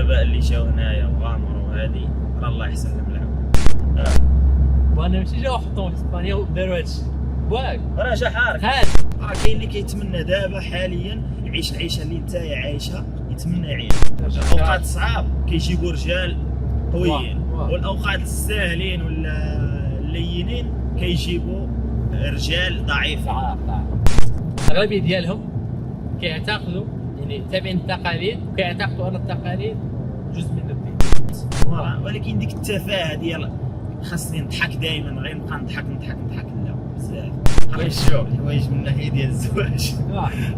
الاباء اللي جاو هنايا وغامروا هادي راه الله يحسن لهم العون. وانا ماشي جاو حطوهم في اسبانيا وداروا هادشي واك راه جا حارك. هاد راه كاين اللي كيتمنى دابا حاليا يعيش العيشه اللي نتايا عايشها، يتمنى يعيش. الاوقات صعاب كيجيبوا رجال قويين، والاوقات الساهلين ولا اللينين كيجيبوا رجال ضعيفين. الاغلبيه ديالهم كيعتقدوا يعني تابعين التقاليد، وكيعتقدوا ان التقاليد جزء من الدين. ولكن ديك التفاهه ديال خاصني نضحك دائما، غير نبقى نضحك لا بزاف. شوف الحوايج من ناحيه ديال الزواج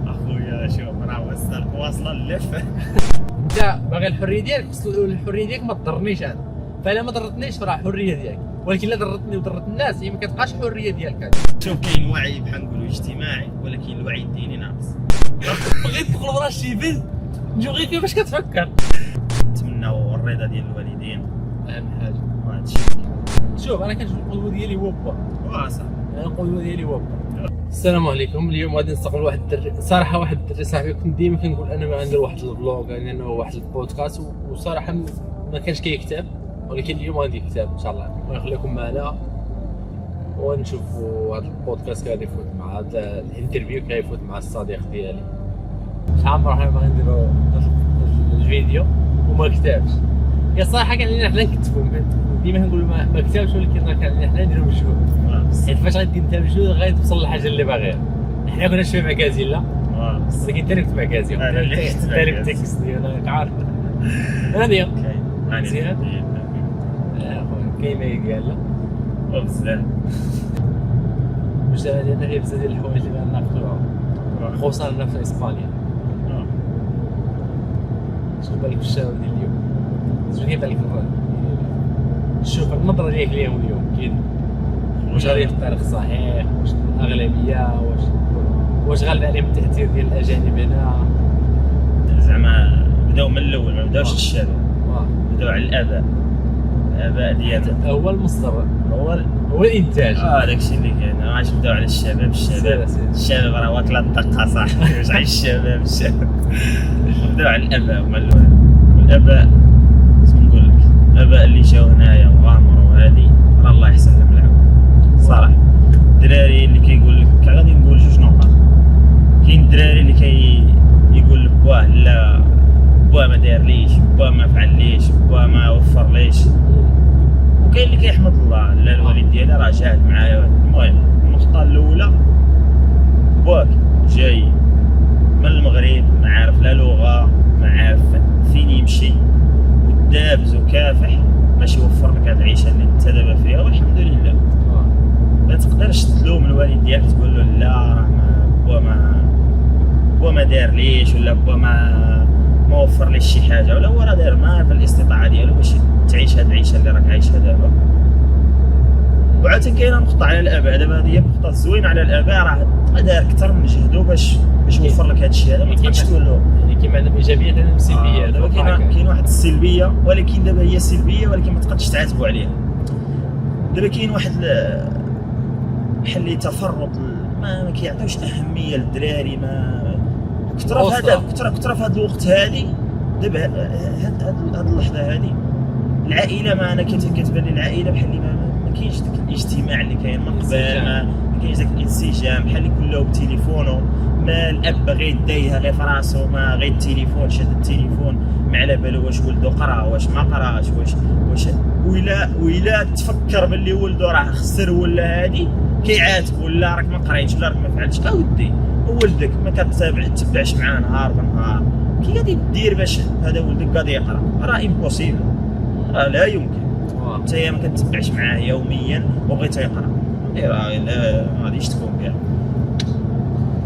اخويا، شوف راه واصله اللفه. انت باغي الحريه ديالك، الحريه ديالك ما تضرنيش انا، فالا ما ضرتنيش راه حريه ديالك، ولكن الا ضرتني وضرت الناس هي ما كتبقاش حريه ديالك هذه. شوف كاين وعي بحال نقولوا اجتماعي، ولكن الوعي الديني ناقص. بغيت تدخل ورا شي بنت نجيو غير كيفاش كتفكر. نتمناو الرضا ديال الوالدين اهم حاجه وهادشي. شوف انا كنشوف القدوه ديالي هو با صح، انا القدوه ديالي هو با. السلام عليكم. اليوم غادي نستقبل واحد الدري، صراحه واحد الدري صاحبي كنت ديما كنقول انا ما ندير واحد الفلوغ، يعني انه واحد البودكاست، وصراحه ما كانش كيكتب، ولكن اليوم غادي يكتب ان شاء الله. الله يخليكم معنا ونشوفوا هذا البودكاست غادي يفوت مع هذا الانترفيو، كيفوت مع الصديق ديالي. شحال من مره باغي نديروا الفيديو وما كتبش. يا صراحه كان لينا حنا نكتبوا، ديما كنقولوا ما كتبش، ولكن راه كان لينا حنا نديروا مجهود. حيت فاش غادي انت مجهود غادي للحاجه اللي باغيها. حنا كنا شويه مكازين لا، ولكن انت اللي كنت مكازين، انت اللي كنت التكست ديالك عارف. هذه مزيان كاين ما يقال لا بزاف. واش ديالنا غير بزاف ديال الحوايج اللي غنناقشوها، خصوصا هنا في اسبانيا. شنو بالك في الشهر ديال اليوم؟ شنو بالك شوف النظره ديالك ليهم اليوم كاين واش غادي في الطريق صحيح، واش الاغلبيه واش غالب عليهم التاثير ديال الاجانب هنا؟ زعما بداو من الاول، ما بداوش الشباب، بداو على الاباء ديال هو المصدر، هو الانتاج. داكشي اللي كاين. علاش بداو على الشباب الشباب راه واكله الدقه صح. واش عايش الشباب بداو على الاباء هما الاول. والاباء شنو نقول لك، الاباء اللي جاو هنايا وغامروا هادي راه الله يحسن لهم العون صراحه. الدراري اللي كيقول لك غادي نقول جوج نقط. كاين الدراري اللي يقول لك بواه لا، بواه ما دارليش، بواه ما فعليش، بواه ما وفرليش. وكاين اللي كيحمد الله، لا الوالد ديالي راه جاهد معايا. المهم النقطه الاولى، بواك جاي من المغرب، ما عارف لا لغه، ما عارف فين يمشي، ودابز وكافح باش يوفر لك هاد العيشه اللي انت دابا فيها، والحمد لله. ما تقدرش تلوم الوالد ديالك تقول له لا راه بوا ما دار ليش، ولا بوا ما وفر ليش شي حاجه، ولا هو راه دار ما في الاستطاعه ديالو باش تعيش هاد العيشه اللي راك عايشها دابا. وعاوتاني كاينه نقطه على الاباء، دابا هذه هي النقطه الزوينه على الاباء، راه دار اكثر من جهدو باش يوفر لك هاد الشيء هذا. ما تقدرش تقول له يعني كاين عندهم ايجابيات عندهم سلبيات. دابا كاين واحد السلبيه، ولكن دابا هي سلبيه ولكن ما تقدرش تعاتبوا عليها. دابا كاين واحد بحال اللي تفرط، ما كيعطيوش اهميه للدراري، ما كثر في هذا الوقت هذه. دابا هاد اللحظه هذه العائله، ما انا كتبان لي العائله بحال اللي ما كاينش داك الاجتماع اللي كاين من قبل، ما كاينش داك الانسجام، بحال اللي كله بتليفونه. ما الاب غير دايها غير في راسو، ما غير التليفون، شاد التليفون ما على بالو واش ولدو قرا واش ما قراش، واش ويلا تفكر باللي ولدو راه خسر ولا هادي كيعاتب، ولا راك ما قريتش، ولا راك ما فعلتش. اودي ولدك ما تتبعش معاه نهار بنهار، كي غادي دير باش هذا ولدك غادي يقرا؟ راه امبوسيبل، راه لا يمكن. انت ما كتبعش معاه يوميا وبغيت يقرا، راه لا غاديش تكون كاع.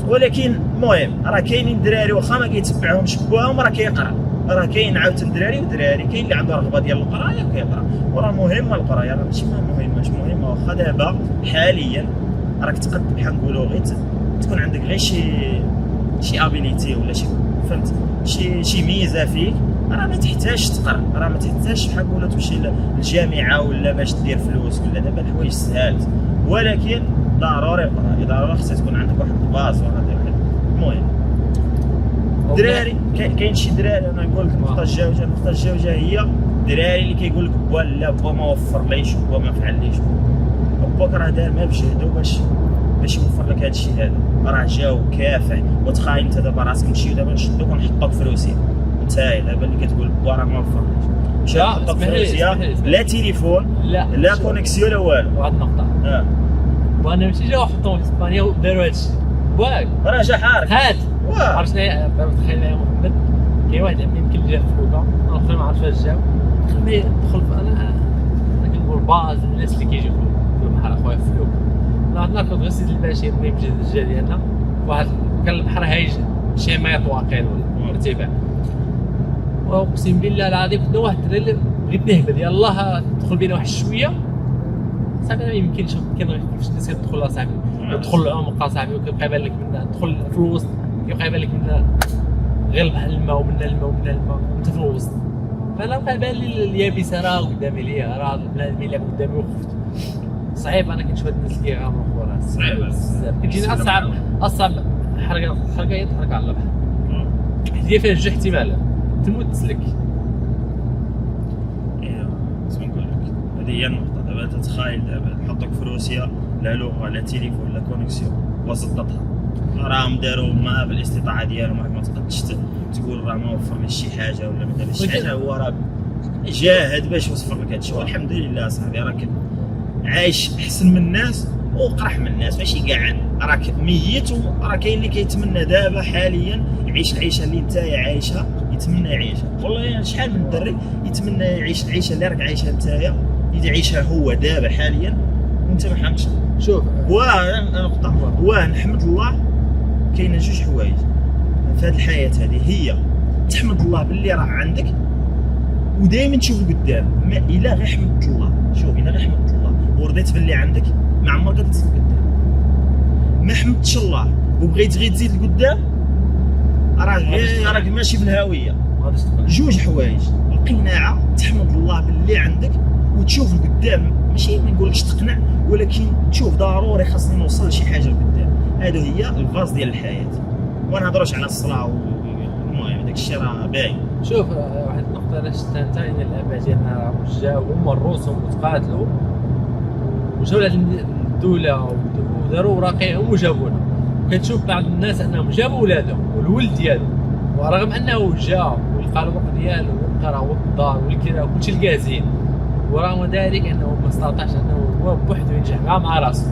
ولكن المهم راه كاينين الدراري واخا ما كيتبعهمش بواهم راه كيقرا. راه كاين عاوتاني دراري ودراري، كاين اللي عنده رغبه ديال القرايه كيقرا، وراه مهمه القرايه، راه ماشي مش مهمه. واخا دابا حاليا راك تقد بحال نقولوا غير تكون عندك غير شي ابيليتي ولا شي، فهمت، شي ميزه فيك، راه ما تحتاجش تقرا، راه ما تحتاجش بحال نقولوا تمشي للجامعه ولا باش دير فلوس ولا. دابا الحوايج سهلت، ولكن ضروري القرايه، ضروري خصها تكون عندك واحد الباز وهذا. المهم الدراري كاين شي دراري، انا نقول لك النقطه الجوجه هي الدراري اللي كيقول لك با لا با ما وفرليش با ما فعليش. باك راه دار ما بجهدو باش يوفر لك هذا الشيء هذا، راه جاو كافح. وتخيل انت دابا راسك نمشيو دابا نشدوك ونحطوك في روسيا، انت دابا اللي كتقول با راه ما وفرليش، مشى نحطوك في روسيا، لا تليفون لا كونيكسيون لا والو. واحد النقطه وانا ماشي جاو حطوهم في اسبانيا وداروا هادشي باك راه جا حارك هات عرفت شنو تخيل يا محمد. كاين واحد عمي يمكن جا في فلوكا، انا ما عرفتش فاش جاو، دخل انا كنقول باز الناس اللي كيجيو في البحر اخويا في فلوكا. ناخذ غير سيد الباشا المهم الجهه ديالنا واحد كان البحر هايج شي متر واقيلا ارتفاع، واقسم بالله العظيم كنا واحد الدراري بغيت نهبل يلاه تدخل بينا واحد شويه صافي. ما يمكنش كاين كيفاش الناس كتدخل صاحبي، تدخل العمق صاحبي وكيبقى يبان لك من تدخل في الوسط، كيبقى يبان لك من غير الماء ومن الماء وانت في الوسط. فانا بقى بان لي اليابسه راه قدامي ليا، راه البلاد اللي قدامي وخفت. صعيب انا كنشوف هاد الناس اللي كيغامروا خويا، صعيب بزاف. كتجيني اصعب حركه هي الحركه على البحر، هي فيها جوج احتمالات، تموت تسلك. ايوا اسمع نقول لك هذه هي النقطه. دابا تتخيل دابا نحطوك في روسيا لا لغه لا تليفون لا كونيكسيون وسطتها، راهم داروا ما بالاستطاعه ديالهم، راك ما تقدرش تقول راه ما وفر لي شي حاجه ولا ما دارش شي حاجه، هو راه جاهد باش يوفر لك هذا الشيء. والحمد لله صاحبي راك عايش احسن من الناس وقرح من الناس، ماشي كاع راك ميت. وراه كاين اللي كيتمنى دابا حاليا يعيش العيشه اللي انت عايشها، يتمنى يعيشها. والله شحال من دري يتمنى يعيش العيشه اللي راك عايشها انت، يعيشها هو دابا حاليا وانت ما حمدش. شوف نقطه نحمد الله. كاينه جوج حوايج في هذه الحياه هذه، هي تحمد الله باللي راه عندك ودائما تشوف لقدام. ما الا غير حمدت الله، شوف الا غير حمدت الله ورضيت باللي عندك ما عمرك غتزيد لقدام. ما حمدتش الله وبغيت غير تزيد لقدام راك ماشي بالهاويه. جوج حوايج، القناعه، تحمد الله باللي عندك وتشوف لقدام، ماشي ما نقولكش تقنع ولكن تشوف ضروري خاصني نوصل لشي حاجه لقدام. هذه هي الفاز ديال الحياه. وانا نهضروش على الصلاه والمهم داك الشيء راه باين. شوف واحد النقطه انا شفتها انت، ان الاباء ديالنا جاو هما الروسهم وتقاتلوا وجاو للدوله وداروا وراقيهم وجابونا. كتشوف بعض الناس انهم جابوا ولادهم والولد ديالو، ورغم انه جا ولقى الوقت ديالو وقرا والدار والكرا وكلشي الكازين، ورغم ذلك انه ما استطاعش انه هو بوحده ينجح غير مع راسو.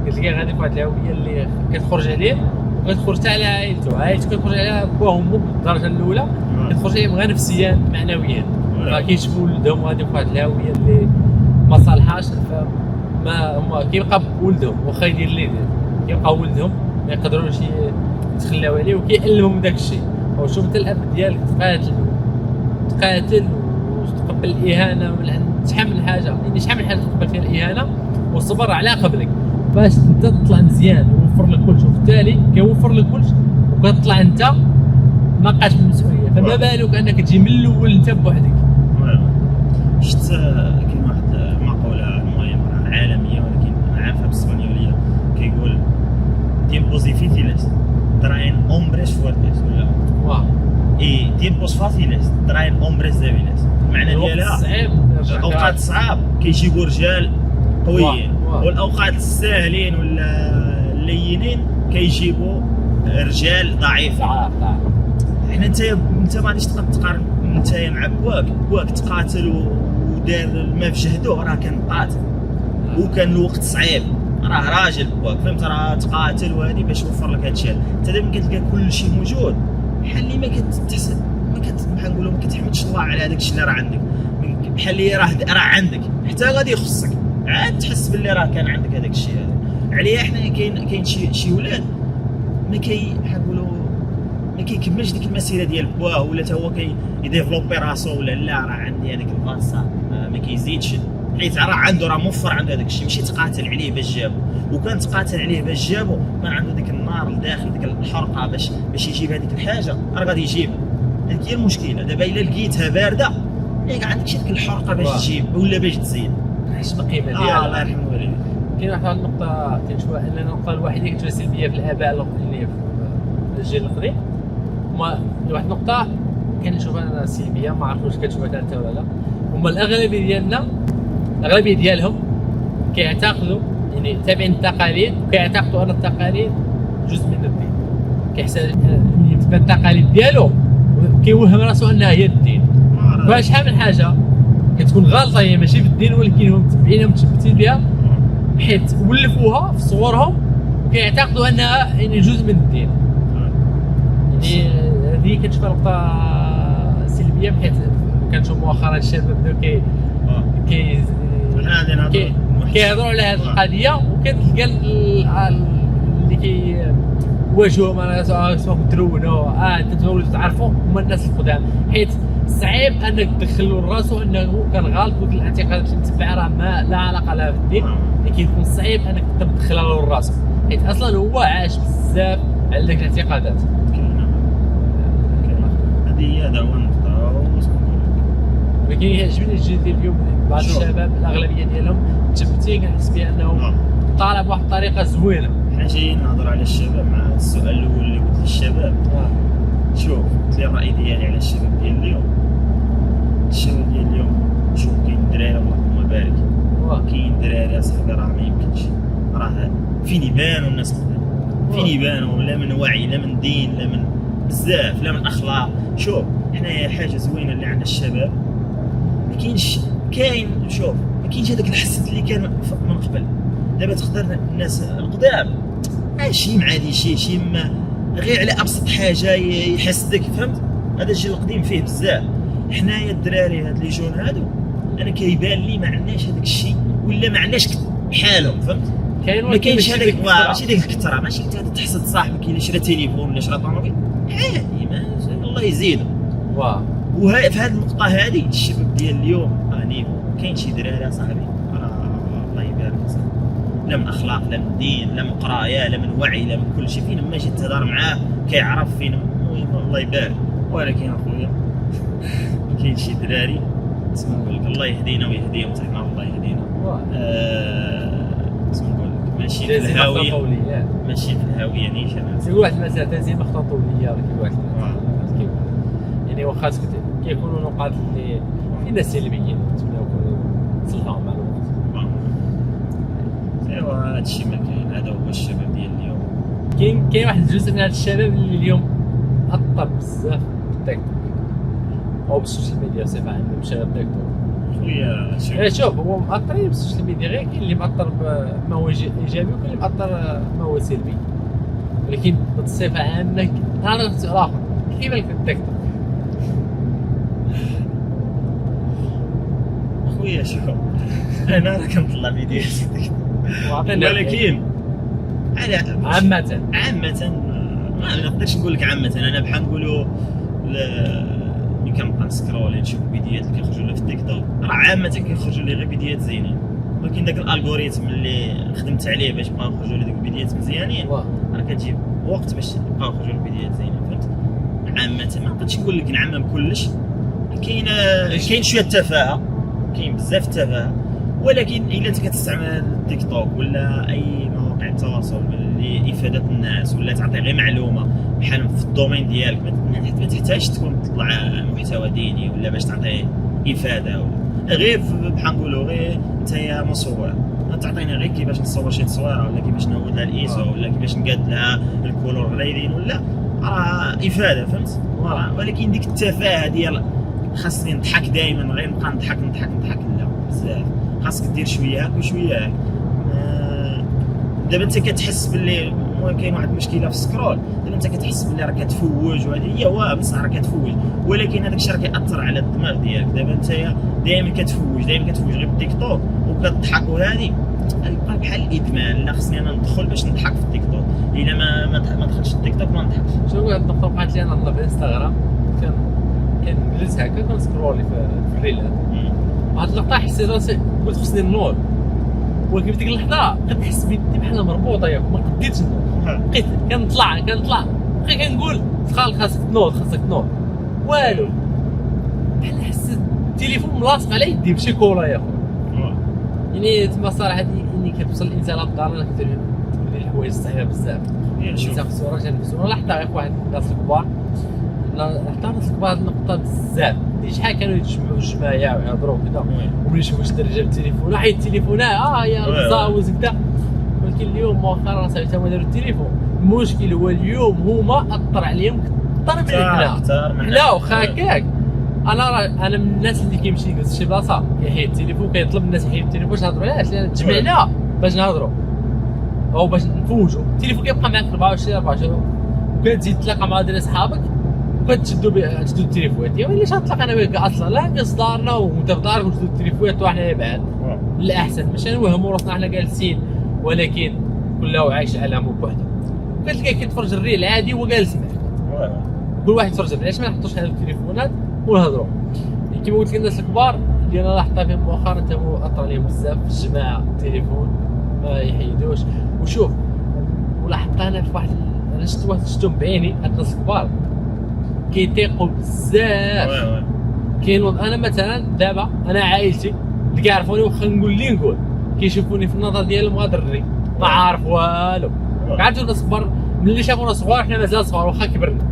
كتلقى غادي فواحد الهويه اللي كتخرج عليه وكتخرج حتى على عائلته كتخرج على باه وامه بالدرجه الاولى، كتخرج عليهم غير نفسيا معنويا. فكيشوفوا ولدهم غادي فواحد الهويه اللي ما صالحاش، فما هما كيبقى بولدهم واخا يدير اللي يدير، كيبقى ولدهم ما يقدروش يتخلاو عليه وكيألمهم داك الشيء. وشوف انت الاب ديالك تقاتل وتقبل الاهانه من عند شحال من حاجه، يعني شحال من حاجه تقبل فيها الاهانه والصبر على قبلك باش انت تطلع مزيان ويوفر لك كلشي، وبالتالي كيوفر لك كلشي وكتطلع انت ما بقاش بالمسؤوليه. فما بالك انك تجي من الاول انت بوحدك. شفت كاين واحد المقوله المهم عالميه ولكن انا عارفها بالاسبانيوليه، كيقول tiempos difíciles traen hombres fuertes ولا tiempos fáciles traen hombres débiles. المعنى ديالها الاوقات الصعاب كيجيبوا رجال قويين، والاوقات الساهلين ولا اللينين كيجيبوا رجال ضعيفين. حنا انت ما غاديش تقدر تقارن انت مع بواك تقاتل ودار ما في جهده، راه كان قاتل وكان الوقت صعيب، راه راجل بواك فهمت، راه تقاتل وهذه باش يوفر لك هذا الشيء. انت دابا كتلقى كل شيء موجود، بحال اللي ما كتحسن بحال نقولوا ما كتحمدش الله على هذاك الشيء اللي راه عندك، بحال اللي راه عندك حتى غادي يخصك عاد تحس باللي راه كان عندك هذاك الشيء هذا. عليا حنا كاين شي ولاد ما بحال نقولوا ما كيكملش ديك المسيره ديال بواه، ولا حتى هو كيديفلوبي راسو ولا لا راه عندي هذاك الفاصه ما كيزيدش، حيت راه عنده موفر عنده هذاك الشيء، ماشي تقاتل عليه باش جابو. وكان تقاتل عليه باش جابو كان عنده ديك النار لداخل ديك الحرقه باش يجيب هذيك الحاجه، راه غادي يجيبها. هذيك هي المشكله. دابا الا لقيتها بارده ياك عندك شي ديك الحرقه باش تجيب ولا باش تزيد، حيت القيمه ديالها. الله يرحمه والديه. كاين واحد النقطه تنشوف ان النقطه الوحيده اللي كتبان سلبيه في الاباء اللي في الجيل القديم هما واحد النقطه كنشوفها انا سلبيه، ما عرفتش واش كتشوفها انت ولا لا. هما الاغلبيه ديالنا، الاغلبيه ديالهم كيعتقدوا يعني تابعين التقاليد، وكيعتقدوا ان التقاليد جزء من الدين. كيحس يتبع التقاليد ديالو كيوهم راسو انها هي الدين. فشحال من حاجه كتكون غلطه هي ماشي في الدين، ولكن هم متبعينها ومتشبتين بها بحيث ولفوها في صورهم وكيعتقدوا انها يعني جزء من الدين. يعني هذه كنشوفها نقطه سلبيه، بحيث كنشوف مؤخرا الشباب بداو كيهضروا على هذه القضيه، وكتلقى اللي كيواجهوا مع سواء ترونوا انت تولوا تعرفوا هما الناس القدام، حيت صعيب انك تدخلوا لراسو انه كان غلط وديك الاعتقادات اللي متبعه راه ما لا علاقه لها بالدين، لكن يكون صعيب انك تدخلها له لراسو، حيت اصلا هو عاش بزاف على ديك الاعتقادات. هذه هذا هو النقطه. ولكن يعجبني الجيل ديال اليوم، بعض الشباب الاغلبيه ديالهم متشبتين، كنحس بانهم طالع بواحد الطريقه زوينه. حنا جايين نهضر على الشباب مع السؤال الاول اللي قلت للشباب. شوف قلت لي الراي ديالي على الشباب ديال اليوم. الشباب ديال اليوم شوف كاين دراري اللهم بارك، كاين دراري اصاحبي راه ما يمكنش، راه فين يبانوا الناس قدام، فين يبانوا لا من وعي لا من دين لا من بزاف لا من اخلاق. شوف حنايا حاجه زوينه اللي عند الشباب ما كاينش، كاين شوف ما كاينش هذاك الحسد اللي كان من قبل. دابا تقدر الناس القدام شي معادي شي ما غير على ابسط حاجه يحسدك، فهمت؟ هذا الجيل القديم فيه بزاف. حنايا الدراري هاد لي جون هادو انا كيبان لي ما عندناش هذاك الشيء، ولا ما عندناش حالهم، فهمت؟ ما كاينش هذاك ماشي ديك الكثره، ماشي انت تحسد صاحبك اللي شرا تليفون ولا شرا طوموبيل عادي، ما الله يزيدو. وهي في هذه النقطه هذه الشباب ديال اليوم راه كاين شي دراري صاحبي راه الله يبارك صاحبي لا من اخلاق لا من دين لا من قرايه لا من وعي لا من كل شيء، فين ما جيت تهضر معاه كيعرف فين الله يبارك. ولكن اخويا كاين شي دراري اسمع نقول لك الله يهدينا ويهديهم حتى حنا الله يهدينا. اسمع نقول لك ماشي في الهاويه، ماشي في الهاويه نيشان. كاين واحد المسألة تنزيل مخطوط ليا، كاين واحد يعني واخا كيكونوا نقاط اللي فينا سلبيين نتمناو تصلحوهم مع الوقت. ايوا هادشي ما كاين، هذا هو الشباب ديال اليوم. كاين واحد الجزء من هاد الشباب اللي اليوم اثر بزاف بالتيك توك او بالسوشيال ميديا بصفه عامه، مشى للتيك توك. خويا شوف هو مأثرين بالسوشيال ميديا، غير كاين اللي مأثر بما هو ايجابي وكاين اللي مأثر ما هو سلبي، ولكن بصفه عامه نهار سؤال اخر كيف لك التيك توك؟ خويا شوف انا راه كنطلع فيديوهات في التيك توك، ولكن عامة ما نقدرش نقول لك عامة. انا بحال نقولوا ملي كنبقى نسكرول نشوف الفيديوهات اللي كيخرجوا لي في التيك توك راه عامة كيخرجوا لي غير فيديوهات زينين، ولكن داك الالغوريثم اللي خدمت عليه باش بقاو يخرجوا لي دوك الفيديوهات مزيانين راه كتجيب وقت باش يبقاو يخرجوا لي فيديوهات زينين، فهمت؟ عامة ما نقدرش نقول لك نعمم كلش، كاين شويه التفاهه، كاين بزاف التفاهه، ولكن الا انت كتستعمل التيك توك ولا اي مواقع التواصل لافاده الناس ولا تعطي غير معلومه بحال في الدومين ديالك، ما تحتاجش تكون تطلع محتوى ديني ولا باش تعطي افاده ولا غير بحال نقولوا غير انت يا مصور تعطينا غير كيفاش نصور شي تصويره ولا كيفاش نعود لها الايزو ولا كيفاش نقاد لها الكولور غليظين ولا راه افاده، فهمت؟ ولكن ديك التفاهه ديال خاصني نضحك دائما غير نبقى نضحك لا بزاف، خاصك دير شويه هاك وشويه هاك. دابا انت كتحس باللي المهم كاين واحد المشكله في السكرول، دابا انت كتحس باللي راه كتفوج وهذه هي واه بصح راه كتفوج، ولكن هذاك الشيء راه كيأثر على الدماغ ديالك. دابا انت دائما كتفوج غير بالتيك توك وكتضحك وهذه غيبقى بحال الادمان. لا خصني انا ندخل باش نضحك في التيك توك، الا ما دخلتش التيك توك ما نضحكش. شنو هاد النقطه وقعت لي انا في الانستغرام، كنجلس هكا كنسكرولي في الريلات، واحد اللقطه حسيت راسي قلت خصني نوض، ولكن في ديك اللحظه كنحس بيدي بحال مربوطه ياك ما قديتش نوض، بقيت كنطلع بقيت كنقول خاصك تنوض والو، بحال حسيت التليفون ملاصق على يدي بشي كوره يا خويا. يعني تما الصراحه اني كتوصل الانسان للدار كتقول لي الحوايج صعيبه بزاف. الانسان في الصوره جانب الصوره لحظه غير واحد الناس الكبار حتى الناس الكبار النقطه بزاف شحال كانوا يتجمعوا الجماعه ويهضروا كذا وملي يشوفوا واش درجه التليفون حيد التليفونات يا زاوز كذا. ولكن اليوم مؤخرا صافي تما داروا التليفون. المشكل هو اليوم هما اثر عليهم اكثر من حنا واخا هكاك. انا من الناس اللي كيمشي يجلس شي بلاصه يحيد التليفون كيطلب الناس يحيد التليفون باش نهضروا. علاش؟ لان تجمعنا باش نهضروا او باش نفوجوا. التليفون كيبقى معاك 24 وكتزيد تلاقى مع دراري صحابك وكتشدوا التليفونات ديالهم. علاش غنتلاقى انا وياك اصلا لا في دارنا وانت في دارك ونشدوا التليفونات وحنا بعاد الاحسن ماشي نوهموا راسنا حنا جالسين ولكن كل واحد عايش عالمه بوحده. كتلقى كيتفرج الريل عادي وهو جالس معاك كل واحد يتفرج. علاش ما نحطوش هاد التليفونات ونهضروا؟ كيما قلت لك الناس الكبار اللي انا لاحظتها فيهم مؤخرا تما اثر عليهم بزاف في الجماعه التليفون ما يحيدوش. وشوف ولاحظت انا في واحد انا شفتهم بعيني هاد الناس الكبار كيتيقوا بزاف. كاين انا مثلا دابا انا عائلتي اللي كيعرفوني واخا نقول اللي نقول كيشوفوني في النظر ديالهم غادري ما عارف والو. عرفتوا الناس الكبار ملي شافونا صغار حنا مازال صغار واخا كبرنا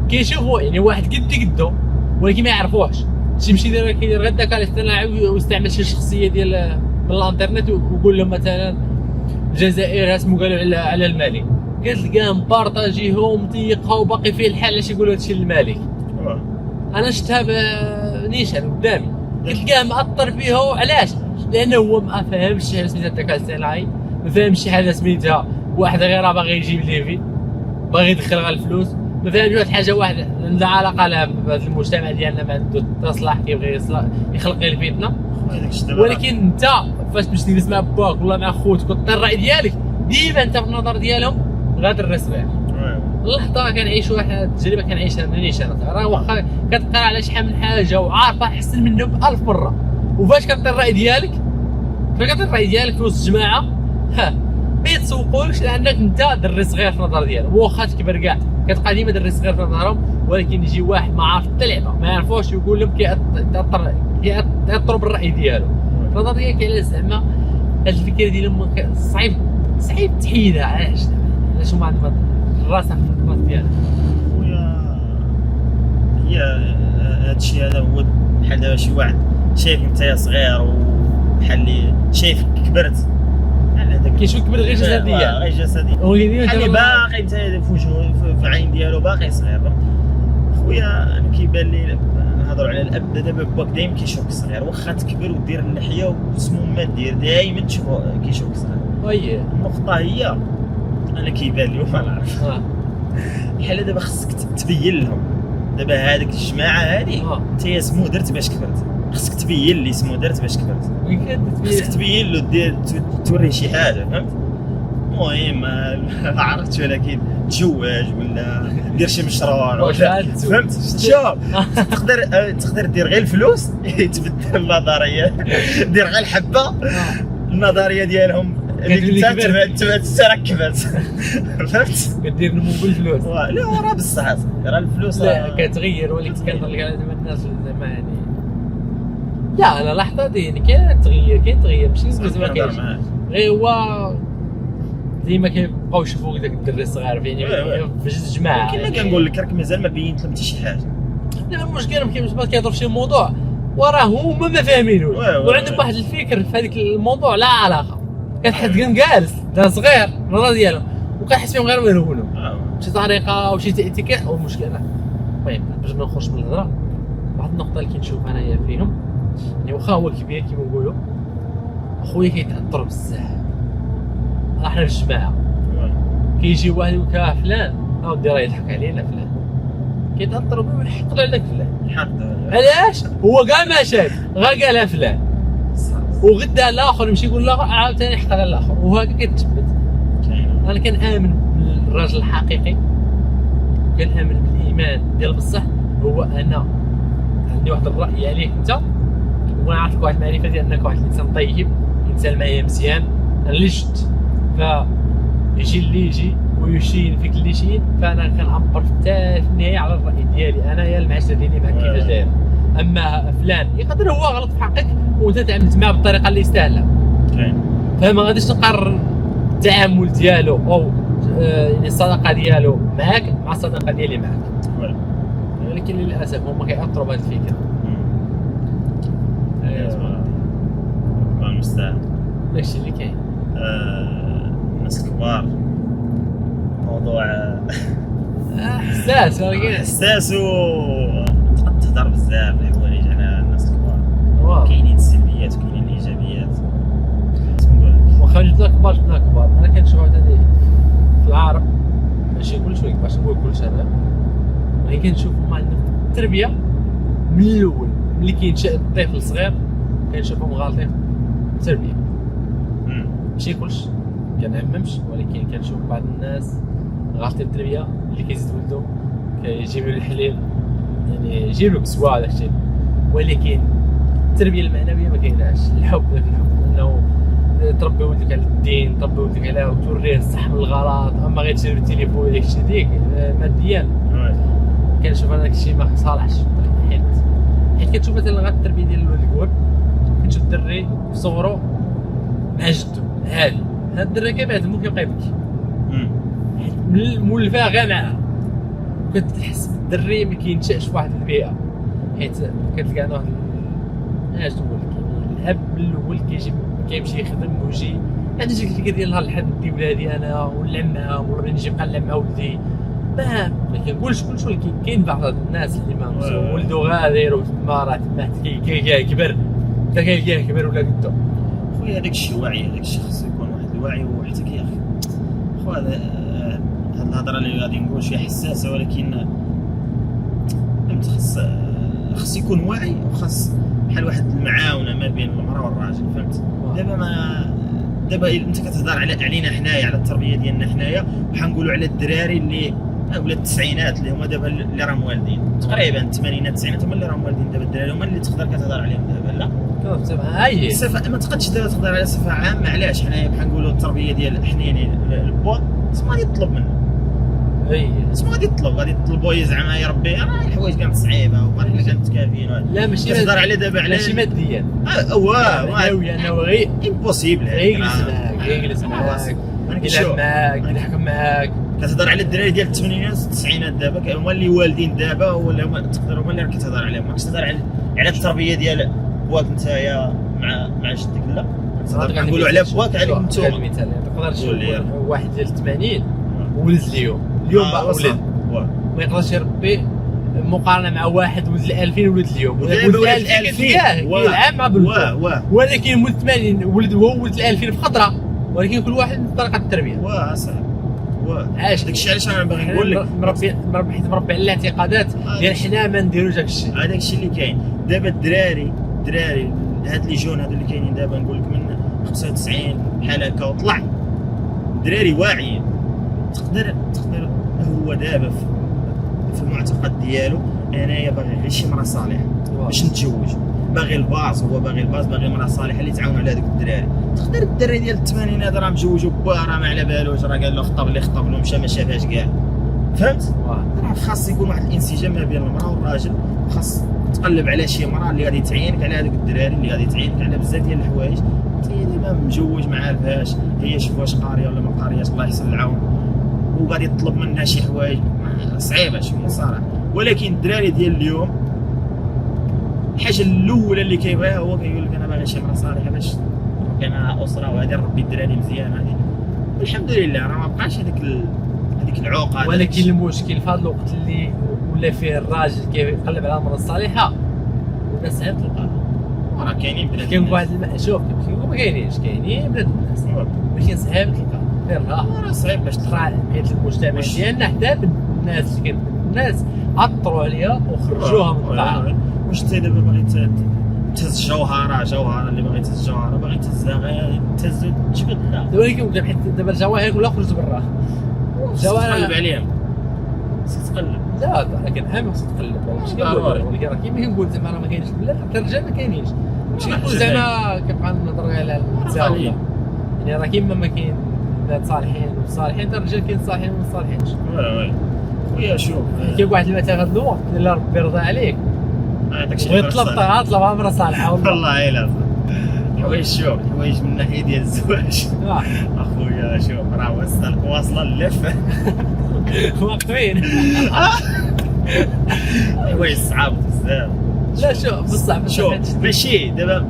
كيشوفوا يعني واحد قدو ولكن ما يعرفوهش. تمشي دابا كيدير غير الذكاء الاصطناعي ويستعمل شي شخصيه ديال من الانترنت ويقول لهم مثلا الجزائر اسمو قالوا على الملك كتلقاه مبارطاجيهم ومضيقها وباقي فيه الحال علاش يقولوا هادشي للملك. انا شفتها بنيشان قدامي كتلقاه مأثر فيه. علاش؟ لانه هو ما فهمش شحال سميتها الذكاء الاصطناعي ما فهمش شحال سميتها واحد غير باغي يجيب ليفي باغي يدخل غير الفلوس ما فهمش واحد حاجه واحده لا علاقه لها بهذا المجتمع ديالنا ما عنده تصلح كيبغي يخلق غير الفتنه. ولكن انت فاش باش تجلس مع باك ولا مع خوتك وتعطي الراي ديالك ديما انت في النظر ديالهم غادر الصغير. اللحظه كنعيشوا واحد التجربه كنعيشها منيش انا راه واخا كتقرا على شحال من حاجه وعارفه احسن منه ب1000 مره وفاش كتعطي الراي ديالك فكتعطي الراي ديالك في وسط الجماعه ما يتسوقولكش لانك انت دري صغير في النظر ديالهم. واخا تكبر كاع كتبقى ديما دري صغير في نظرهم ولكن يجي واحد ما عارف حتى لعبه ما يعرفوش يقول لهم كيأثروا بالراي ديالو. النظر ديالك على زعما هاد الفكره ديالهم صعيب تحيدها. علاش هما عندهم الراس في الراس ديالها خويا هي هادشي هذا هو بحال دابا شي واحد شايفك انت صغير وبحال اللي شايفك كبرت كيشوف كبر غير جسديا غير جسديا بحال باقي انت في وجهه في العين ديالو باقي صغير. خويا انا كيبان لي نهضروا على الاب دابا باك دايما كيشوفك صغير واخا تكبر ودير اللحيه وسمو ما دير دايما تشوفو كيشوفك صغير. النقطه هي انا كيبان لي وما نعرف بحال دابا خصك تبين لهم دابا هذيك الجماعه هذه انت يا سمو درت باش كبرت خصك تبين لي سمو درت باش كبرت خصك تبين له دير توري شي حاجه فهمت. المهم ما عرفتش ولكن تزوج ولا دير شي مشروع ولا فهمت. شوف تقدر دير غير الفلوس يتبدل النظريه دير غير الحبه النظريه ديالهم اللي انت تركبت فهمت. كدير نمو بالفلوس لا راه بصح راه الفلوس لا كتغير ولكن كنظن لك على الناس زعما يعني لا انا لحظه يعني كاين تغيير ماشي زعما كاينش غير هو ديما كيبقاو يشوفوك داك الدري الصغير يعني في الجماعه. كيما كنقول لك راك مازال ما بينت لهم حتى شي حاجه. دابا المشكل كيهضروا في شي موضوع وراه هما ما فاهمينوش وعندهم واحد الفكر في هذاك الموضوع لا علاقه كتحس جالس دا صغير النظر ديالهم وكنحس فيهم غير مهونوا بشي طريقه وشي تيكيت او مشكله. المهم باش ما نخرجش من الهضره واحد النقطه اللي كنشوف انايا فيهم يعني واخا هو كبير كيما نقولوا اخويا كيتاثر بزاف. احنا في الجماعه كيجي واحد وكا فلان اودي راه يضحك علينا فلان كيتاثر بيه ويحط له عليك فلان. علاش؟ هو كاع ما شاف غير قالها فلان وغدا الاخر يمشي يقول الاخر عاوتاني يحط على الاخر وهكا كتثبت. انا كنآمن بالراجل الحقيقي كنآمن بالايمان ديال بصح هو انا عندي واحد الراي عليك انت ونعرفك واحد المعرفه ديال انك واحد الانسان طيب انسان معايا مزيان اللي شفت فيجي اللي يجي ويشين فيك اللي يشين فانا كنعبر في النهايه على الراي ديالي انا يا المعاشره ديالي معاك كيفاش داير. اما فلان يقدر هو غلط في حقك وانت تعاملت معاه بالطريقه اللي يستاهلها فما غاديش نقرر التعامل ديالو او يعني الصداقه ديالو معاك مع الصداقه ديالي معاك. وي. ولكن للاسف هما كيأثروا بهذه الفكره. الله المستعان. داكشي اللي كاين. الناس الكبار موضوع حساس ولكن حساس تقد تهضر بزاف الحوايج على الناس الكبار. واو. كاينين السلبيات وكاينين الايجابيات. نقول لك واخا جبنا كبار انا كنشوف عاوتاني في العرب ماشي كلشي ولكن باش نقول كلشي انا ولكن كنشوف هما عندهم التربيه من الاول ملي كينشأ الطفل صغير كنشوفهم غالطين في التربيه. ماشي كلشي كنعممش ولكن كنشوف بعض الناس غالطين في التربيه اللي كيزيد ولدو كيجيب له الحليب يعني يجيب له كسوه داك الشيء ولكن التربيه المعنويه ما كايناش. الحب ذاك الحب انه تربي ولدك على الدين تربي ولدك على وتوريه الصح من الغلط اما غير تشري بالتليفون داك الشيء ديك ماديا كنشوف انا داك الشيء ما صالحش حيت كتشوف مثلا غير التربيه ديال الولد الكبر كنشوف الدري في صغرو مع جدو عادي هذا الدري كيبعد مو كيبقى يبكي مولفاه غير معاه وكتحس بالدري ما كينشأش في واحد البيئه حيت كتلقى انا واحد اش نقول لك الاب الاول كيمشي يخدم ويجي عندي شي الفكره ديال نهار الحد ندي ولادي انا ونلعب معاهم ولا نجي نبقى نلعب مع ولدي ما كنقولش كلشي ولكن كاين بعض الناس اللي ما ولدو غادر وتما راه تما كبر حتى كيلقاه كبر ولا قدو. خويا هذاك الشيء وعي هذاك الشيء خصو يكون واحد الوعي وحتى يا اخي خويا هاد الهضره اللي غادي نقول شويه حساسه ولكن فهمت خص يكون واعي وخاص بحال واحد المعاونه ما بين المراه والراجل فهمت. دابا انت كتهضر علينا حنايا على التربيه ديالنا حنايا وحنقولوا على الدراري اللي ولا التسعينات اللي هما دابا اللي راهم والدين تقريبا الثمانينات التسعينات هما اللي راهم والدين دابا الدراري هما اللي تقدر كتهضر عليهم دابا لا اي صفه ما تقدش دابا تهضر على صفه عامه. علاش حنايا بحال نقولوا التربيه ديال حنيني البوا اسمو غادي يطلب منه اسمو غادي يطلبوا زعما يربي راه الحوايج كانت صعيبه وما حنا كانت كافيين لا ماشي تهضر على دابا على ماشي ماديا واه انا غير امبوسيبل يجلس معاك يلعب معاك يحكم معاك. كتهضر على الدراري ديال الثمانينات والتسعينات دابا هما اللي والدين دابا ولا هما تقدر هما اللي راك كتهضر عليهم. ماكش تهضر على التربيه ديال بواك نتايا مع جدك لا نقولوا على بواك عليكم نتوما. مثال تقدر واحد ديال 80 ولد اليوم ولد ما يقدرش يربي مقارنه مع واحد ولد 2000 ولد اليوم ولد 2000 يلعب مع بلوه ولكن ولد 80 ولد هو ولد 2000 في خطره ولكن كل واحد بطريقه التربيه. صح علاش داكشي علاش انا باغي نقول لك مربي على الاعتقادات ديال حنا ما نديروش داك الشيء. هذاك الشيء اللي كاين دابا الدراري هاد لي جون هادو اللي كاينين دابا نقول لك من 95 بحال هكا وطلع دراري واعيين تقدر هو دابا في المعتقد ديالو انايا باغي غير شي مرا صالحه باش نتزوج باغي الباص باغي مرا صالحه اللي تعاون على هذوك الدراري. تقدر الدري ديال الثمانينات راه مجوج وباه راه ما على بالوش راه قال له خطب له مشى ما شافهاش كاع فهمت. راه خاص يكون واحد الانسجام ما بين المراه والراجل خاص تقلب على شي مراه اللي غادي تعينك على هذوك الدراري اللي غادي تعينك على بزاف ديال الحوايج. انت دابا مجوج ما عارفهاش هي شوف واش قاريه ولا ما قارياش الله يحسن العون وغادي تطلب منها شي حوايج صعيبه شويه صراحه. ولكن الدراري ديال اليوم الحاجه الاولى اللي كيبغيها هو كيقول لك انا باغي شي مرا صالحه باش انا اسره وغادي نربي الدراري مزيان هذه والحمد لله راه ما بقاش هذيك العوقه. ولكن المشكل في هذا الوقت اللي ولا فيه الراجل كيقلب على المراه الصالحه ولا صعيب تلقاها. راه كاينين بنات كاين واحد شوف ما كاينينش كاينين بنات الناس ولكن صعيب تلقاها راه صعيب باش تلقى حيت المجتمع ديالنا حتى الناس اللي الناس عطروا عليها وخرجوها من القاعه. واش انت دابا باغي تهز جوهره اللي باغي تهز جوهره باغي تهزها غير تهز تجبد لا ولكن حيت دابا الجواهر كلها خرجت برا الجواهر تقلب عليهم تقلب لا لكن اهم خصك تقلب ولكن راه كيما كنقول زعما راه ما كاينش لا حتى الرجال ما كاينينش ماشي نقول زعما كنبقى نهضر على التساويه يعني راه كيما ما كاين بنات صالحين وصالحين حتى الرجال كاين صالحين وما صالحينش. وي خويا شوف كاين واحد المثل هذا الوقت الا ربي رضى عليك ويطلب طلب امر صالحه والله الا حوايج من الناحيه ديال الزواج اخويا شوف راه واصله اللفه واقفين حوايج صعاب بزاف. لا شوف بصح شوف ماشي دابا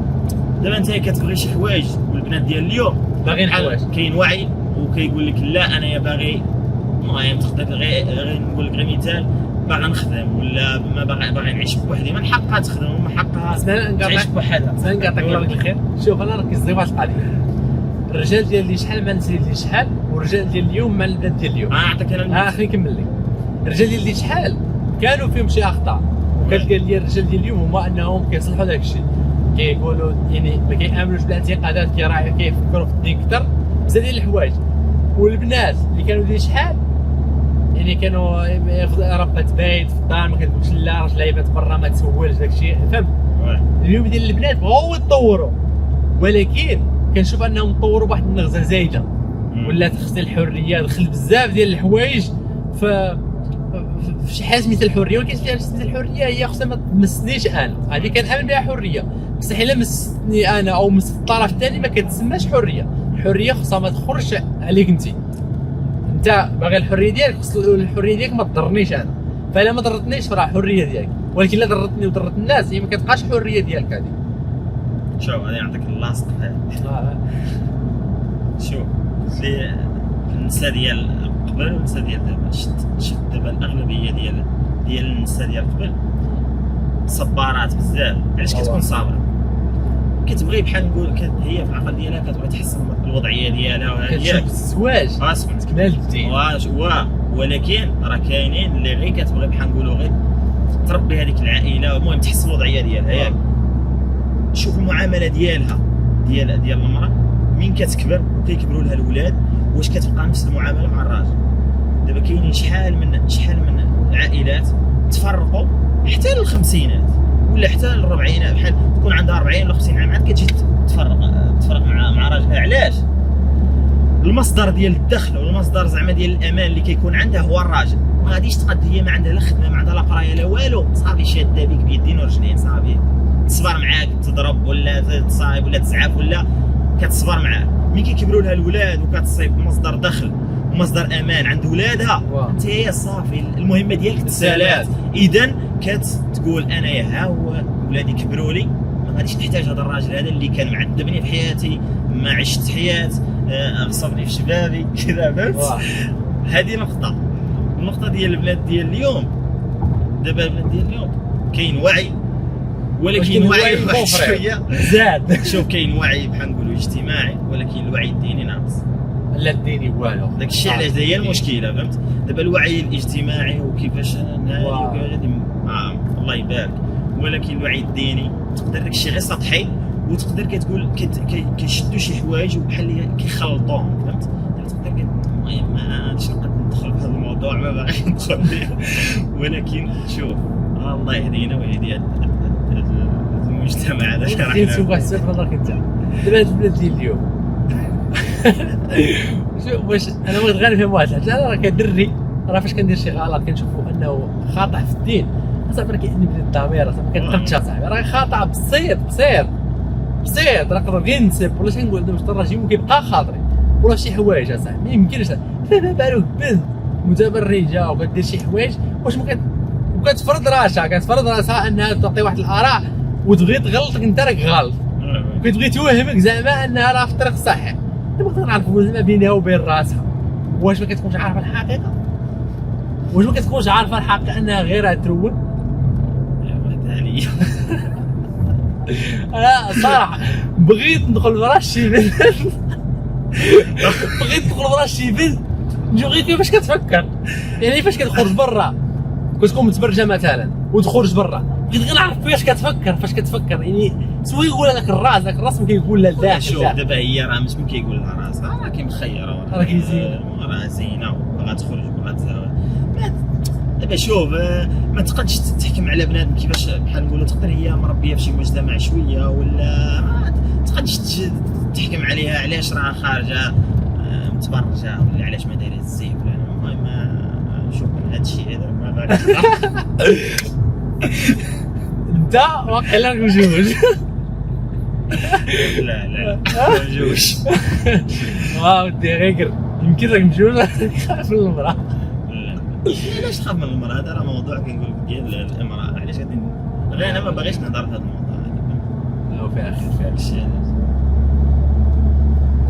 انت كتبغي شي حوايج والبنات ديال اليوم باغيين حوايج كاين وعي وكيقول لك لا انايا باغي المهم تقدر غير نقول لك غير مثال باغي نخدم ولا ما باغي نعيش بوحدي من حقها تخدم ومن حقها تعيش بوحدها. نعطيك الله الخير. شوف انا ركز في واحد القضيه الرجال ديال اللي شحال مع النساء اللي شحال والرجال ديال اليوم مع البنات ديال اليوم. نعطيك انا خليني نكمل لك. الرجال ديال اللي شحال كانوا فيهم شي اخطاء وكتلقى لي الرجال ديال اليوم هما انهم كيصلحوا داك الشيء كيقولوا يعني ما كيامنوش بالاعتقادات كيفكروا في الدين اكثر بزاف ديال الحوايج. والبنات اللي كانوا ديال شحال يعني كانوا ياخذوا ربة بايت في الدار ما كتقولش لا راجل لعيبات برا ما تسولش داك الشيء فهمت. اليوم ديال البنات بغاو يتطوروا ولكن كنشوف انهم تطوروا بواحد النغزه زايده ولا تخص الحريه دخل بزاف ديال الحوايج في شي حاجه مثل الحريه. ولكن شي حاجه مثل الحريه هي خصها ما تمسنيش انا هذه كنامن بها حريه بصح الا مستني انا او مس الطرف الثاني ما كتسماش حريه. الحريه خصها ما تخرجش عليك انت باغي الحريه ديالك خص الحريه ديالك ما تضرنيش انا فالا ما ضرتنيش فراه حريه ديالك ولكن الا ضرتني وضرت الناس هي ما كتبقاش حريه ديالك هذه. شوف غادي نعطيك اللاصق شوف قلت لي النساء ديال قبل والنساء ديال دابا شفت دابا الاغلبيه ديال النساء ديال قبل صبارات بزاف. علاش كتكون صابره؟ كتبغي بحال نقول هي في العقل ديالها كتبغي تحسن الوضعيه ديالها وهذا كتشوف الزواج تكمل الدين ولكن راه كاينين اللي غير كتبغي بحال نقولوا غير تربي هذيك العائله المهم تحسن الوضعيه ديالها ياك. شوف المعامله ديالها ديال المراه من كتكبر وكيكبروا لها الاولاد واش كتبقى نفس المعامله مع الراجل. دابا كاينين شحال من عائلات تفرقوا حتى للخمسينات ولا حتى للربعينات بحال تكون عندها 40 ولا 50 عام عاد كتجي تفرق مع راجلها. علاش؟ المصدر ديال الدخل والمصدر زعما ديال الامان اللي كيكون عندها هو الراجل. ما غاديش تقد هي ما عندها لا خدمه ما عندها لا قرايه لا والو صافي شاده بك بيدين ورجلين صافي تصبر معاك تضرب ولا تصايب ولا تزعف ولا كتصبر معاك. ملي كيكبروا لها الاولاد وكتصيب مصدر دخل ومصدر امان عند ولادها انت هي صافي المهمه ديالك تسالات. اذا كتقول انايا ها هو ولادي كبروا لي ما غاديش نحتاج هذا الراجل هذا اللي كان معذبني في حياتي ما عشت حياه غصبني في شبابي كذا فهمت. هذه النقطه ديال البلاد ديال اليوم. دابا البلاد ديال اليوم كاين وعي ولكن وعي شويه زاد. شوف كاين وعي بحال نقولوا اجتماعي ولكن الوعي الديني ناقص. لا الديني والو داك الشيء علاش هي المشكله فهمت. دابا الوعي الاجتماعي وكيفاش غادي الله يبارك ولكن الوعي الديني تقدر داك الشيء غير سطحي وتقدر كتقول كيشدوا شي حوايج وبحال كيخلطوهم فهمت. تقدر المهم ما غاديش نقدر ندخل في هذا الموضوع ما باغي ندخل فيه ولكن شوف الله يهدينا ويهدي هذا المجتمع هذا اللي راح نشوف واحد السؤال نظرك انت دابا هاد البلاد ديال اليوم واش انا بغيت غير نفهم واحد الحاجه. انا راه كدري راه فاش كندير شي غلط كنشوفوا انه خاطئ في الدين صافي راه كيعني بلي الضمير صافي كتقدش صاحبي راه خاطئ بسيط راه نقدر غير نسب ولا شنقول دابا واش الراجل كيبقى خاطري ولا شي حوايج اصاحبي ما يمكنش دابا بالو بنت متبرجه وكدير شي حوايج واش ممكن وكتفرض راسها انها تعطي واحد الاراء وتبغي تغلطك انت راك غلط وكتبغي توهمك زعما انها راه في الطريق الصحيح. نبغي نعرفوا زعما بينها وبين راسها واش ما كتكونش عارفه الحقيقه واش ما كتكونش عارفه الحق انها غير تروج. واحد عليا انا صراحه بغيت ندخل ورا شي بنت نشوف غير كيفاش كتفكر يعني فاش كتخرج برا كتكون متبرجه مثلا وتخرج برا بغيت غير نعرف فاش كتفكر يعني سوي يقول لك الراس ما كيقول لا الداخل. شوف دابا هي راه مش من كيقول لها راسها راه مخيره راه كيزين راه زينه وبغا تخرج وبغا تزوج. دابا شوف ما تقدش تحكم على بنادم كيفاش بحال نقولوا تقدر هي مربيه في شي مجتمع شويه ولا ما تقدش تحكم عليها علاش راه خارجه متبرجه ولا علاش ما دايره الزيف. المهم شوف هذا الشيء هذا ما بعرفش انت واقيلا مجوج لا لا ما نجوش. ودي غير يمكن راك مجوج خاف من المراه. علاش تخاف من المراه؟ هذا راه موضوع كنقول لك ديال الامراه. علاش غادي غير انا ما باغيش نهضر في هذا الموضوع هذا. لا في اخر في الشيء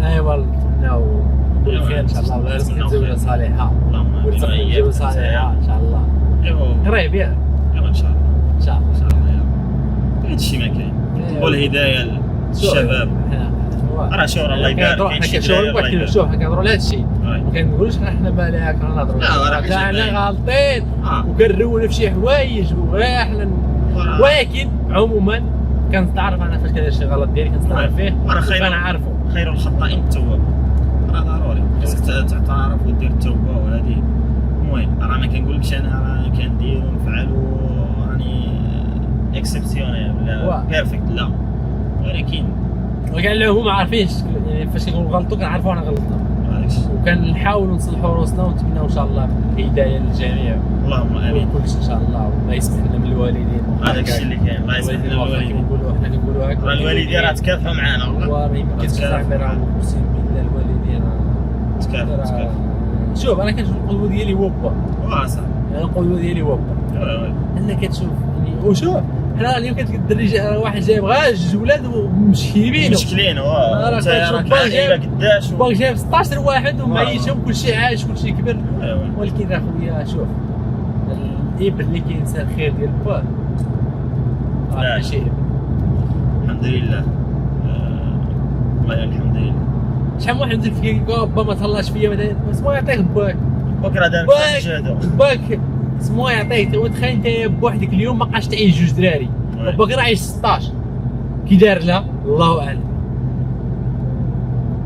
ايوا نتمناو كل خير ان شاء الله، ولا رزق زوجه صالحه، اللهم ورزق زوجه صالحه ان شاء الله. ايوا قريب يا ان شاء الله ان شاء الله. ان شاء الله. هذا الشيء ما كاين. والهدايه للشباب. راه شوف الله يبارك حنا كنشوفوا شوف حنا كنهضروا على هذا الشيء، ما كنقولوش حنا مالها كنهضروا، حنا غالطين وكنرولوا في شي حوايج وحنا، ولكن عموما كنستعرف انا فاش كندير شي غلط ديالي كنستعرف فيه وكنعرفو. خير الخطائين التواب. راه ضروري خاصك تعترف ودير التوبه. وهذه المهم راه ما كنقولكش انا راه كندير ونفعل راني اكسبسيونيل ولا بيرفكت، لا، ولكن وكاع العموم عارفينش يعني فاش كنقولوا غلطوا كنعرفوا انا غلطنا، وكنحاولوا نصلحوا روسنا ونتمناو ان شاء الله الهدايه للجميع. اللهم امين. كلشي ان شاء الله، والله يسمح لنا من الوالدين. هذاك الشيء اللي كاين، الله يسمح لنا من الوالدين. حنا كنقولوا هكا، راه الوالدين راه تكافحوا معنا والله. والله ما كاينش زعما راه اقسم بالله الوالدين تكافحوا. شوف انا كنشوف القدوه ديالي هو با. صح. انا القدوه ديالي هو با. انا كتشوف يعني وشوف حنا اليوم الدري واحد جايب غير جوج ولاد ومشكلين راه عائله قداش باغي جايب 16 واحد ومعيشهم كلشي عايش كلشي كبر. ولكن اخويا شوف الابن اللي كينسى الخير ديال باه راه شي الحمد لله. والله الحمد لله. شحال من واحد فيك با ما تهلاش فيا ما يعطيك باك بكره دار باك سمو يعطيك. وتخيل انت بوحدك اليوم ما بقاش تعيش جوج دراري، باك راه عايش 16 كي دار لها الله اعلم.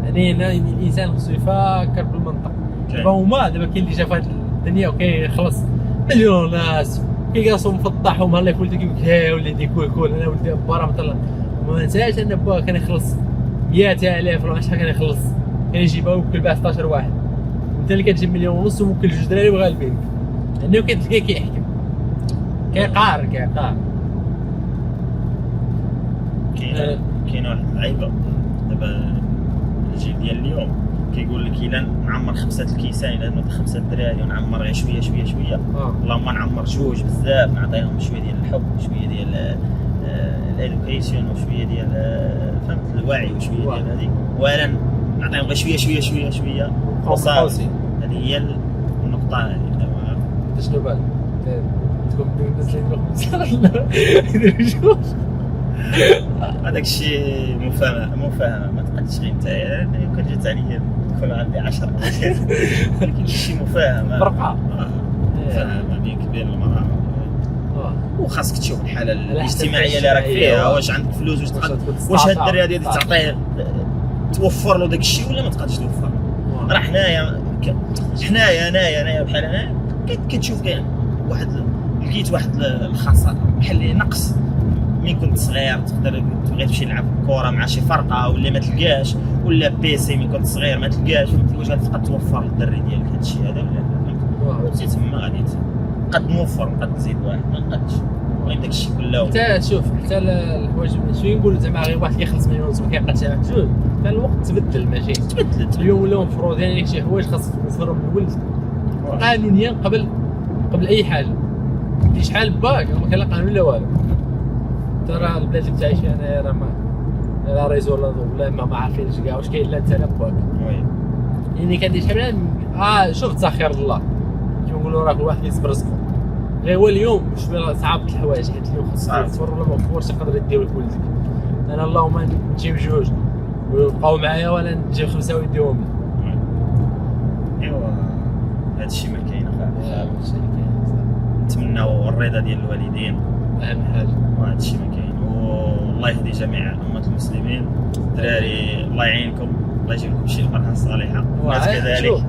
يعني الانسان خصو يفكر بالمنطق. دابا هما دابا كاين اللي جا في هذه الدنيا وكيخلص مليون ناس كيقاسو مفطح ومهلا ولدي كيقول ها ولدي كول انا ولدي با مثلا. وما نساش ان با كان يخلص 100,000 ولا شحال كان يخلص، كان يجيبها ويوكل بها 16 واحد. انت اللي كتجيب مليون ونص وموكل جوج دراري وغالبينك، لانه كتلقاه كيحكم كيقار. كاين واحد اللعيبه دابا الجيل ديال اليوم كيقول لك الا نعمر 5 الكيسان، الا نوض 5 دراري ونعمر غير شويه شويه شويه، اللهم نعمر جوج بزاف، نعطيهم شويه ديال الحب وشويه ديال الادوكيشن وشويه ديال فهمت الوعي وشويه ديال هذيك، ولا نعطيهم غير شويه شويه شويه شويه وصافي. هذه هي النقطه هذه. انت شنو بالك تكون الناس اللي يديروا هذاك الشيء مفاهمه ما تقدش غير نتايا كون جات عليا يكون عندي 10 ولكن شي مفاهمه فرقه مفاهمه بين كبير المراه. وخاصك تشوف الحاله الاجتماعيه اللي راك فيها، واش عندك فلوس واش هاد الدريه هذه تعطيه توفر له داك الشيء ولا ما تقدرش توفر. راه حنايا بحال انا كتشوف كاين واحد لقيت واحد الخاصه بحال نقص ملي كنت صغير، تقدر تبغي تمشي تلعب كره مع شي فرقه ولا ما تلقاش، ولا بيسي ملي كنت صغير ما تلقاش، واش غتبقى توفر للدري ديالك هذا الشيء هذا ولا لا؟ تما غادي قد نوفر قد نزيد واحد ما نقدش. المهم داك الشيء كله حتى شوف حتى الحوايج شنو نقولوا زعما غير واحد كيخلص مليون ونص ما كيبقاش يعمل جوج، حتى الوقت تبدل ماشي تبدلت اليوم ولاو مفروض يعني شي حوايج خاص توفرهم من الولد قانونيا قبل اي حاجه. دي شحال باك ما كان لا قانون لا والو. ترى البلاد اللي تعيش فيها انايا راه لا ريزو ولا ما عارفينش كاع واش كاين لا انت لا باك. يعني كندير شحال شوف تسخير الله كيما نقولوا راه كل واحد كيصبر رزقه. غير هو اليوم شويه صعاب الحوايج حيت اليوم خاصك تصبر ولا ما تصبرش يقدر يديو لك ولدك. انا اللهم نجيب جوج ويبقاو معايا ولا نجيب 5 ويديهم لي. ايوا هادشي ما كاين اخا. نتمناو الرضا ديال الوالدين اهم حاجه، وهذا الشيء ما كاين. والله يهدي جميع امه المسلمين. الدراري الله يعينكم، الله يجيب لكم شي المرأة الصالحه وكذلك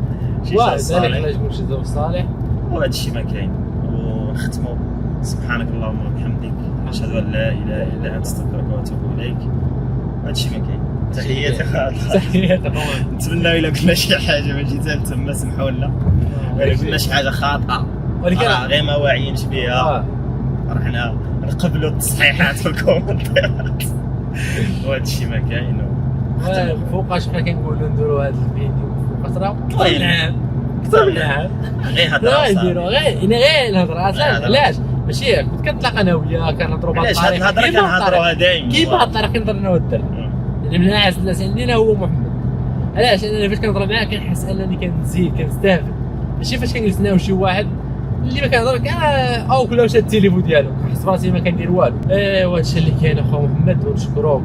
شي زوج صالح. الله يجيب لكم شي زوج صالح وهذا الشيء ما كاين. ونختموا سبحانك اللهم وبحمدك اشهد ان لا اله الا انت استغفرك واتوب اليك. هذا الشيء ما كاين. تحياتي تحياتي نتمنى الا قلنا شي حاجه ما جيتها تما سمحوا لنا، ولا قلنا شي حاجه خاطئه ولكن غير ما واعيينش بها. رحنا نقبلوا التصحيحات في الكومنتات. وهذا الشيء ما كاين. فوقاش حنا كنقولوا نديروا هذا الفيديو فوق فتره طيب. اكثر من عام غير هضره نديروا غير الهضره. علاش ماشي كنت كنتلاقى انا وياه كنهضروا بهذه علاش هاد الهضره كنهضروها دائما كيما الطريقه كنهضر انا والدرب يعني من اعز الناس عندنا هو محمد. علاش انا فاش كنهضر معاه كنحس انني كنزيد كنستافد ماشي فاش كنجلس انا وشي واحد اللي ما كنهضر او كل واحد شاد التليفون ديالو كنحس براسي ما كندير والو. وهذا الشيء اللي كاين اخو محمد ونشكروك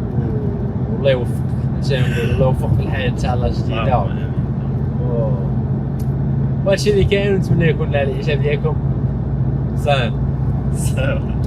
والله يوفقك. نقول الله يوفقك في الحياه ان شاء الله جديده. وهذا الشيء اللي كاين ونتمنى يكون على الاعجاب ديالكم. سلام.